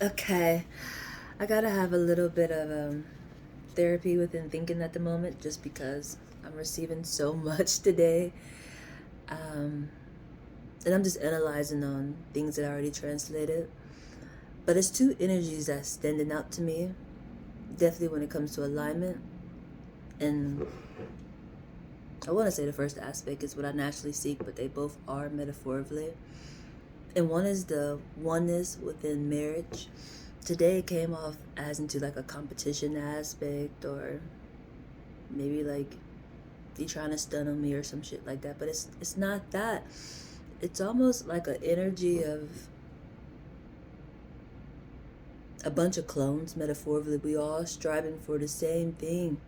Okay, I gotta have a little bit of therapy within thinking at the moment just because I'm receiving so much today. Um, and I'm just analyzing on things that I already translated. But it's two energies that's standing out to me, definitely when it comes to alignment. And I want to say the first aspect is what I naturally seek, but they both are metaphorically. And one is the oneness within marriage. Today it came off as into like a competition aspect, or maybe like you trying to stun on me or some shit like that. But it's not that. It's almost like an energy of a bunch of clones, metaphorically. We all striving for the same thing,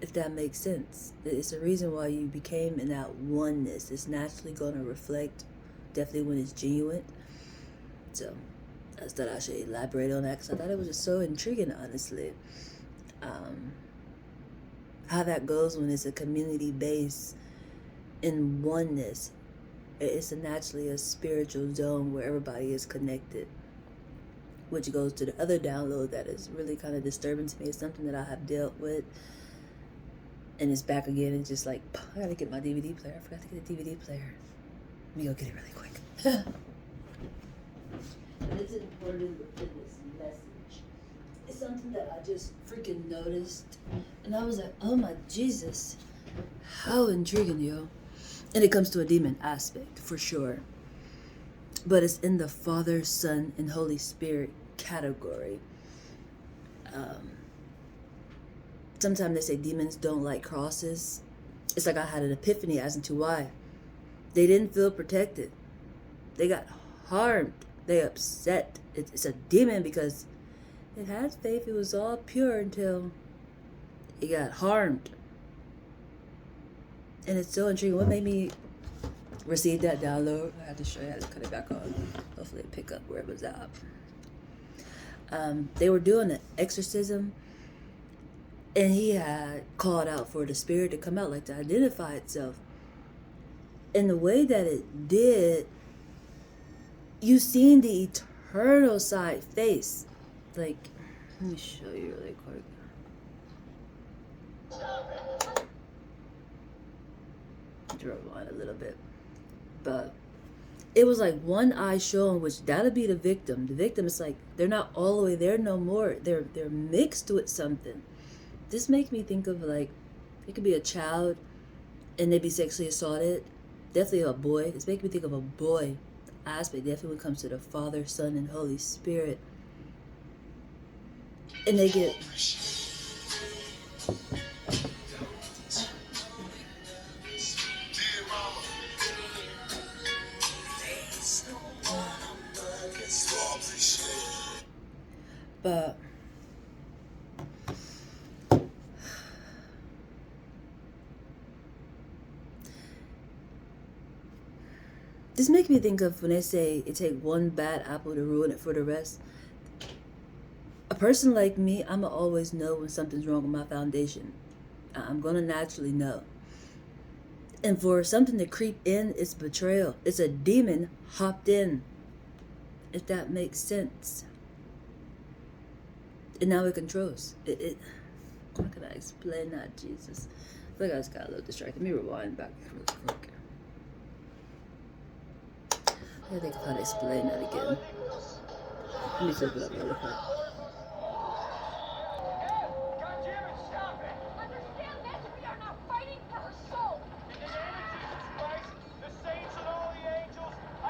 if that makes sense. It's a reason why you became in that oneness. It's naturally going to reflect, definitely when it's genuine. So I just thought I should elaborate on that because I thought it was just so intriguing, honestly. Um, how that goes when it's a community base in oneness. It's naturally a spiritual zone where everybody is connected, which goes to the other download that is really kind of disturbing to me. It's something that I have dealt with, and it's back again. It's just like, I gotta get my DVD player. I forgot to get a DVD player. Let me go get it really quick. But it's important within this message. It's something that I just freaking noticed, and I was like, oh my Jesus, how intriguing, yo. And it comes to a demon aspect, for sure. But it's in the Father, Son, and Holy Spirit category. Sometimes they say demons don't like crosses. It's like I had an epiphany as into why. They didn't feel protected. They got harmed. They upset. It's a demon because it had faith. It was all pure until it got harmed. And it's so intriguing. What made me receive that download? I had to show you how to cut it back on. Hopefully it pick up where it was at. They were doing an exorcism, and he had called out for the spirit to come out, like to identify itself. And the way that it did, you seen the eternal side face. Like, let me show you really quick. Drove on a little bit. But it was like one eye showing, which that'll be the victim. The victim is like, they're not all the way there no more. They're mixed with something. This makes me think of like, it could be a child and they be sexually assaulted. Definitely a boy. This makes me think of a boy aspect. Definitely when it comes to the Father, Son, and Holy Spirit. And they get but this makes me think of when they say it take one bad apple to ruin it for the rest. A person like me, I'ma always know when something's wrong with my foundation. I'm gonna naturally know. And for something to creep in, it's betrayal. It's a demon hopped in, if that makes sense. And now it controls. How can I explain that, Jesus? I feel like I just got a little distracted. Let me rewind back really quick. I think I how to explain that again. Let me flip it up really quick.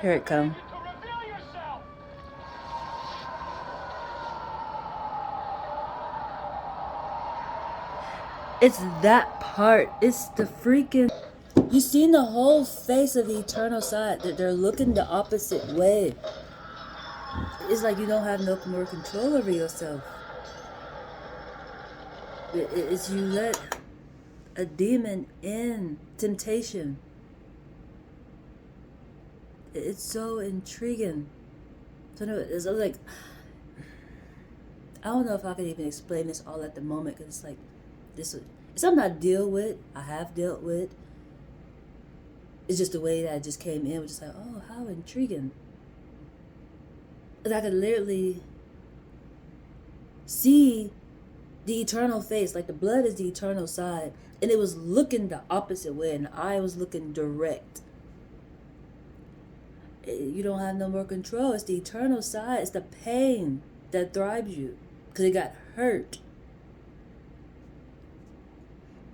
Here it comes. It's that part. It's the freaking. You seen the whole face of the eternal side. That they're looking the opposite way. It's like you don't have no more control over yourself. It's you let a demon in. Temptation. It's so intriguing. So it's like, I don't know if I can even explain this all at the moment, because it's like this. It's something I deal with. I have dealt with. It's just the way that it just came in, was just like, oh, how intriguing. I could literally see the eternal face, like the blood is the eternal side, and it was looking the opposite way, and I was looking direct. You don't have no more control. It's the eternal side. It's the pain that drives you because it got hurt.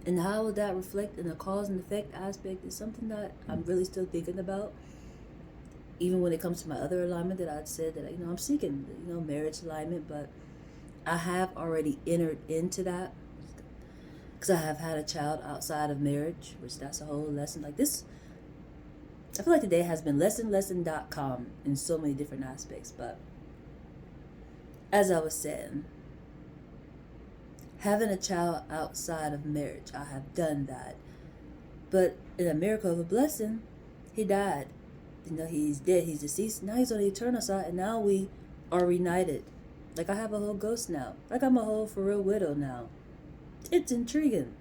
And how would that reflect in the cause and effect aspect is something that I'm really still thinking about. Even when it comes to my other alignment that I'd said that, I'm seeking, marriage alignment, but I have already entered into that because I have had a child outside of marriage, which that's a whole lesson. Like this, I feel like today has been lesson.com in so many different aspects. But as I was saying, having a child outside of marriage, I have done that. But in a miracle of a blessing, he died. He's dead, he's deceased. Now he's on the eternal side, and now we are reunited. Like I have a whole ghost now. Like I'm a whole for real widow now. It's intriguing.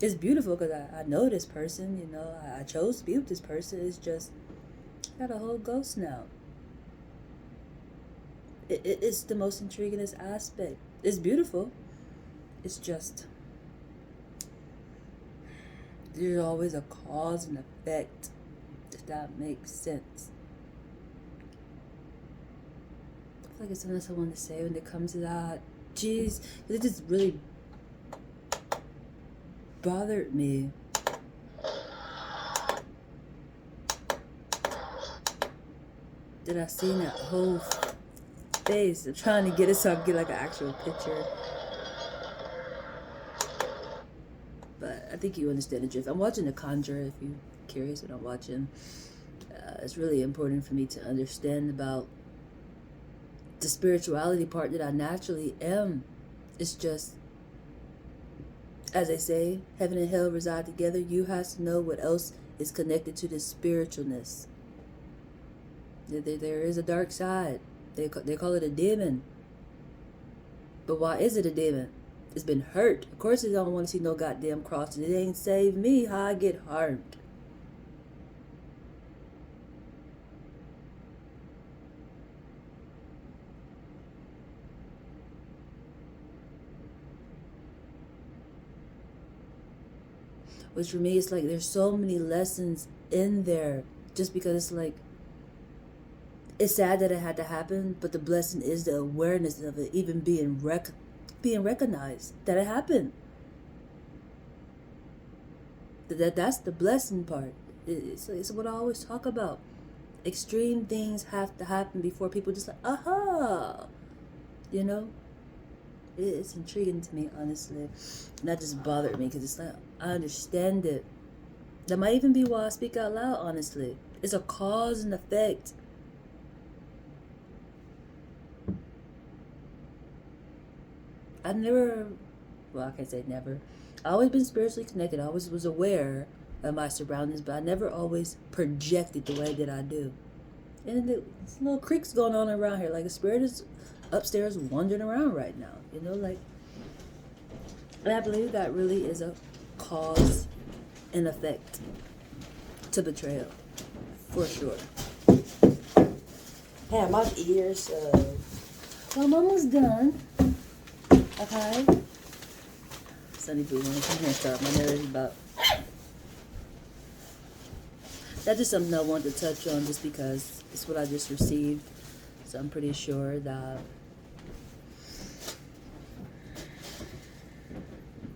It's beautiful because I know this person, I chose to be with this person. It's just, I got a whole ghost now. It's the most intriguingest aspect. It's beautiful. It's just, there's always a cause and effect, if that makes sense. I feel like it's something else I want to say when it comes to that. Jeez, it just really bothered me. That I seen that whole face. I'm trying to get it so I can get like an actual picture. But I think you understand the drift. I'm watching The Conjurer, if you're curious what I'm watching. It's really important for me to understand about the spirituality part that I naturally am. It's just, as they say, heaven and hell reside together. You have to know what else is connected to this spiritualness. There is a dark side. They call it a demon. But why is it a demon? It's been hurt. Of course they don't want to see no goddamn cross. It ain't saved me. How I get harmed. Which for me, it's like there's so many lessons in there. Just because it's like, it's sad that it had to happen, but the blessing is the awareness of it even being recognized that it happened. That's the blessing part. It's what I always talk about. Extreme things have to happen before people just like, aha, It's intriguing to me, honestly. And that just bothered me because it's like, I understand it. That might even be why I speak out loud, honestly. It's a cause and effect. I can't say never. I always been spiritually connected. I always was aware of my surroundings, but I never always projected the way that I do. And there's little creaks going on around here. Like a spirit is upstairs wandering around right now. And I believe that really is a cause and effect to betrayal. For sure. Hey, my ears, well, I'm almost done. Okay. Sunny Boo, come here and start. My nerves about. That's just something I wanted to touch on just because it's what I just received. So I'm pretty sure that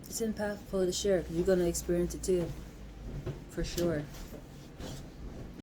it's impactful to share because you're going to experience it too. For sure.